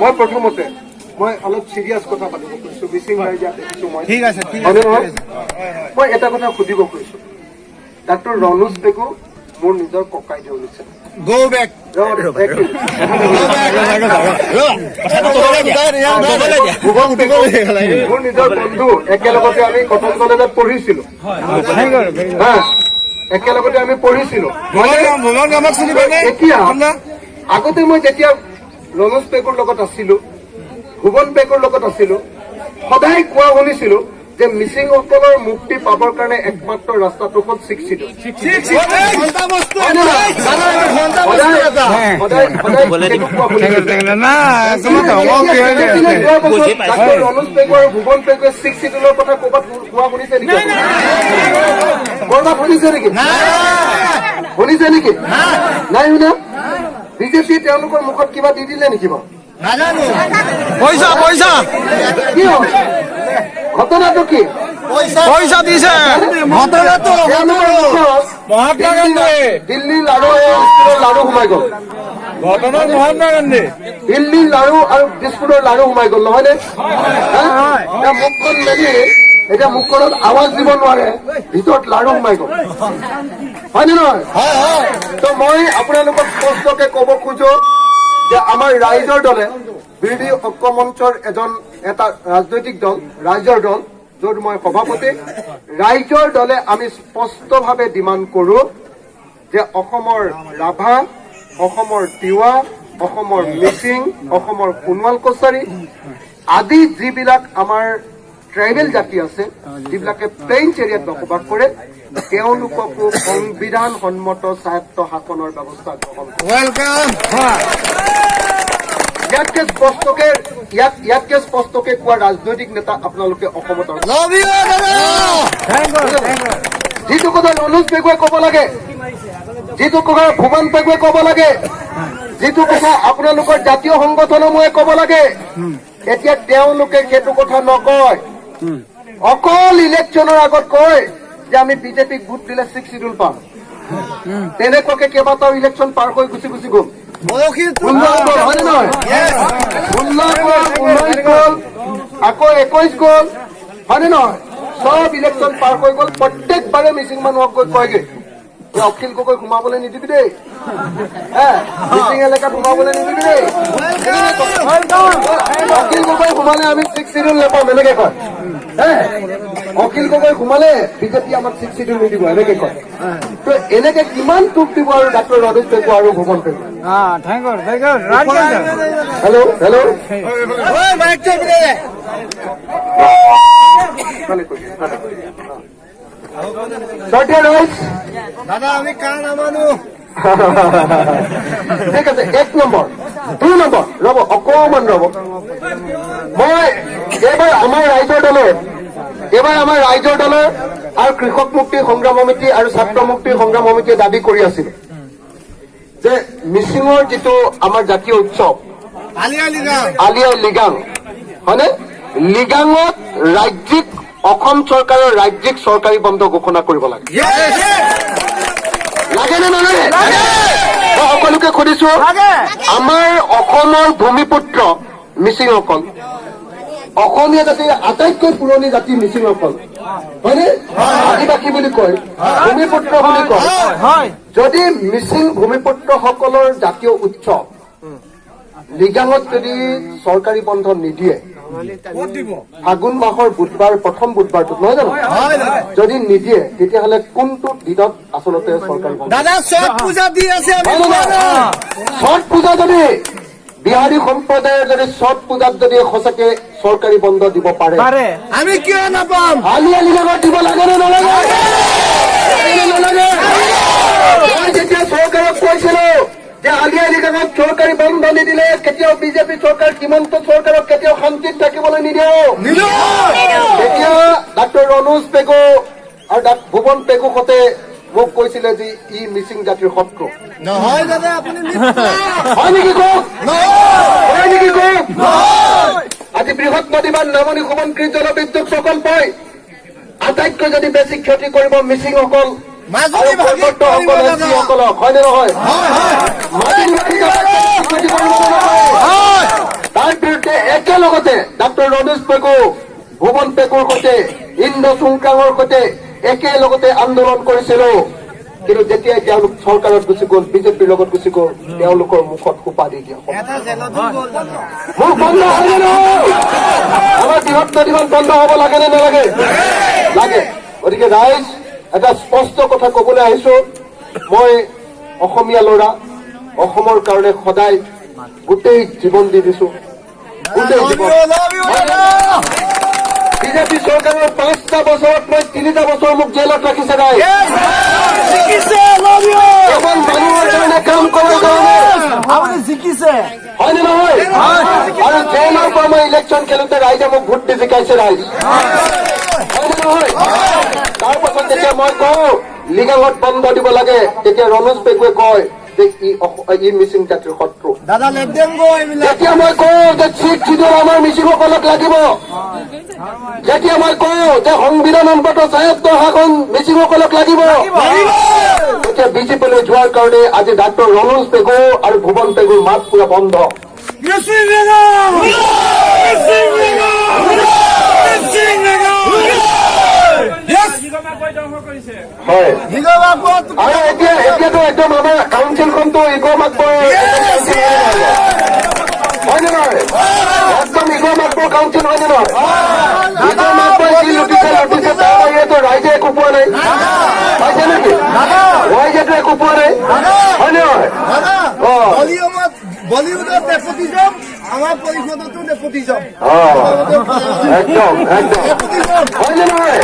মই প্ৰথমতে মই অলপ চিৰিয়াছ কথা পাতিব খুজিছো মিচিং ৰাইজা দেখিছো মই ঠিক আছে মই এটা কথা সুধিব খুজিছো ডাক্তৰ ৰণোজ পেগু মোৰ নিজৰ ককাই দেউ নিচিনা গো বেক মোৰ নিজৰ বন্ধু একেলগতে আমি কটন কলেজত পঢ়িছিলো একেলগতে আমি পঢ়িছিলো এতিয়া আগতে মই যেতিয়া ৰণোজ পেগুৰ লগত আছিলো ভুৱন পেগুৰ লগত আছিলো সদায় কোৱা শুনিছিলো যে মিচিংসকলৰ মুক্তি পাবৰ কাৰণে একমাত্ৰ ৰাস্তাটো হ'ল শিক্ষিত ৰণোজ পেগু আৰু ভুৱন পেগুৱে শিক্ষিতৰ কথা ক'ৰবাত কোৱা শুনিছে নেকি ক'ৰবাত শুনিছে নেকি শুনিছে নেকি নাই শুনা বিজেপি তেওঁলোকৰ মুখত কিবা দি দিলে নেকি বাৰু পইচা পইচা কি হ'ল ঘটনাটো কি পইচা দিছে ঘটনাটো মহাত্মা গান্ধী দিল্লীৰ লাড়ু লাড়ু সোমাই গ'ল ঘটনা মহাত্মা গান্ধী দিল্লীৰ লাড়ু আৰু দিছপুৰৰ লাড়ু সোমাই গ'ল নহয়নে মুখখন মেলি এতিয়া মুখখনত আৱাজ দিব নোৱাৰে ভিতৰত লাড়ু সোমাই গ'ল হয়নে নহয় ত মই আপোনালোকক স্পষ্টকে ক'ব খোজো যে আমাৰ ৰাইজৰ দলে বিৰোধী ঐক্য মঞ্চৰ এটা ৰাজনৈতিক দল ৰাইজৰ দল য'ত মই সভাপতি ৰাইজৰ দলে আমি স্পষ্টভাৱে ডিমাণ্ড কৰো যে অসমৰ ৰাভা অসমৰ তিৱা অসমৰ মিচিং অসমৰ সোণোৱাল কছাৰী আদি যিবিলাক আমাৰ ট্ৰাইবেল জাতি আছে যিবিলাকে প্লেইনছ এৰিয়াত বসবাস কৰে তেওঁলোককো সংবিধান সন্মত স্বায়ত্ত শাসনৰ ব্যৱস্থা গ্ৰহণ ইয়াতকে স্পষ্টকে কোৱা ৰাজনৈতিক নেতা আপোনালোকে অসমত যিটো কথা ৰণোজ পেগুৱে ক'ব লাগে যিটো কথা ভুৱন পেগুৱে ক'ব লাগে যিটো কথা আপোনালোকৰ জাতীয় সংগঠনসমূহে ক'ব লাগে এতিয়া তেওঁলোকে সেইটো কথা নকয় অকল ইলেকশ্যনৰ আগত কয় যে আমি বিজেপিক ভোট দিলে 6 শিডিউল পাম তেনেকুৱাকে কেইবাটাও ইলেকশ্যন পাৰ হৈ গুচি গুচি গ'ল হয়নে নহয় 16 গ'ল 19 গ'ল আকৌ 21 গ'ল হয়নে নহয় চব ইলেকশ্যন পাৰ হৈ গ'ল প্ৰত্যেকবাৰে মিচিং মানুহক গৈ কয়গে অখিল গগৈ সোমাবলৈ নিদিবি দেই মিচিং এলেকাত সোমাবলৈ নিদিবি দেই অখিল গগৈ সোমালে আমি 6 শিডিউল নাপাম এনেকে কয় অখিল গগৈ সোমালে বিজেপি আমাক 6 শিডিউল নিদিব এনেকে কয় তো এনেকে কিমান টুপ দিব আৰু ডাক্তৰ ৰণোজ পেগু আৰু ভুৱন পেগু হেল্ল' হেল্ল' দাদা আমি কাৰ নামানো ঠিক আছে 1 নম্বৰ 2 নম্বৰ ৰ'ব অকণমান ৰ'ব মই এইবাৰ আমাৰ ৰাইজৰ দলে আৰু কৃষক মুক্তি সংগ্ৰাম সমিতি আৰু ছাত্ৰ মুক্তি সংগ্ৰাম সমিতিয়ে দাবী কৰি আছিল যে মিচিঙৰ যিটো আমাৰ জাতীয় উৎসৱ আলি আই লিগাং হয়নে লিগাঙত ৰাজ্যিক অসম চৰকাৰৰ ৰাজ্যিক চৰকাৰী বন্ধ ঘোষণা কৰিব লাগে লাগেনে নালাগে মই সকলোকে সুধিছো আমাৰ অসমৰ ভূমিপুত্ৰ মিচিংসকল অসমীয়া জাতিৰ আটাইতকৈ পুৰণি জাতি মিচিংসকল হয়নে আদিবাসী বুলি কয় ভূমিপুত্ৰ বুলি কয় যদি মিচিং ভূমিপুত্ৰসকলৰ জাতীয় উৎসৱ লিগাঙত যদি চৰকাৰী বন্ধ নিদিয়ে ফাগুন মাহৰ বুধবাৰ প্ৰথম বুধবাৰটোত নহয় জানো যদি নিদিয়ে তেতিয়াহ'লে কোনটো দিনত আচলতে চৰকাৰী বন্ধ ছট পূজা যদি বিহাৰী সম্প্ৰদায়ৰ যদি ছট পূজাত যদি সঁচাকে চৰকাৰী বন্ধ দিব পাৰে আমি কিয় নাপাম আলি আই লিগাঙত দিব লাগে নে নালাগে মই যেতিয়া চৰকাৰক কৈছিলো যে আলি আই লিগাঙত চৰকাৰী বন্ধ নিদিলে কেতিয়াও বিজেপি চৰকাৰ হিমন্ত চৰকাৰক কেতিয়াও শান্তিত থাকিবলৈ নিদিওঁ তেতিয়া ডাক্তৰ ৰণোজ পেগু আৰু ভুৱন পেগুহঁতে মোক কৈছিলে যে ই মিচিং জাতিৰ শত্ৰু নহয় দাদা আপুনি হয় নেকি কওক আজি বৃহৎ নদীবান নামনি সোৱণশিৰি জলবিদ্যুৎ প্ৰকল্পই আটাইতকৈ যদি বেছি ক্ষতি কৰিব মিচিংসকল আৰু পৰ্বতসকলক হয়নে নহয় লগতে ডাক্তৰ ৰমেশ পেগু ভুৱন পেগুৰ সৈতে ইন্দ্ৰ চুংকাঙৰ সৈতে একেলগতে আন্দোলন কৰিছিলো, কিন্তু যেতিয়াই তেওঁলোক চৰকাৰত গুচি গ'ল, বিজেপিৰ লগত গুচি গ'ল, তেওঁলোকৰ মুখত সোপা দি দিয়া হ'ল। এটা জেলতো গ'ল দাদা। মুখ বন্ধ হয় নে নহয়? আমাৰ বৃহৎ নদীখন বন্ধ হ'ব লাগে নে নালাগে? লাগে। গতিকে ৰাইজ, এটা স্পষ্ট কথা কবলৈ আহিছো, মই অসমীয়া ল'ৰা, অসমৰ কাৰণে সদায় গোটেই জীৱন দি দিছো, গোটেই জীৱন। বিজেপি চৰকাৰৰ 5টা বছৰত মই 3টা বছৰ মোক জেলত ৰাখিছে ৰাইজ। এখন মানুহৰ কাৰণে কাম কৰাৰ কাৰণে, আপুনি জিকিছে। হয়নে নহয়? আৰু জেলৰ পৰা মই ইলেকশ্যন খেলোতে ৰাইজে মোক ভোট দি জিকাইছে ৰাইজ, হয়নে নহয়? তাৰ পাছত যেতিয়া মই কওঁ লিগাঙত বন্ধ দিব লাগে, তেতিয়া ৰমেশ পেগুৱে কয় যে ই মিচিং জাতিৰ শত্ৰু। দাদা লেট দেম গো এইবিলাক। যেতিয়া মই কওঁ যে শিখ যিদৰে আমাৰ মিচিংসকলক লাগিব, যেতিয়া মই কওঁ যে সংবিধান অন্তত ৭৬ শাসন মিচিংসকলক লাগিব, তেতিয়া বিজেপিলৈ যোৱাৰ কাৰণে আজি ডাক্তৰ ৰমেশ পেগু আৰু ভুৱন পেগুৰ মাত পুৰা বন্ধ। হয়, আৰু এতিয়াতো একদম আমাৰ কাউন্সিলখনতো ইগ' মাকবৰ, হয়নে নহয়? একদম ইগ' মাকবৰ কাউন্সিল, হয়নে নহয়? ইগ' মাকবৰ যি লুটিছে তাৰ বাহিৰেতো ৰাইজে একো পোৱা নাই, পাইছে নেকি? ৰাইজেতো একো পোৱা নাই, হয়নে নহয়? বলিউডত নেপোটিজম, আমাৰ পৰিষদতো নেপোটিজম। একদম একদম, হয়নে নহয়?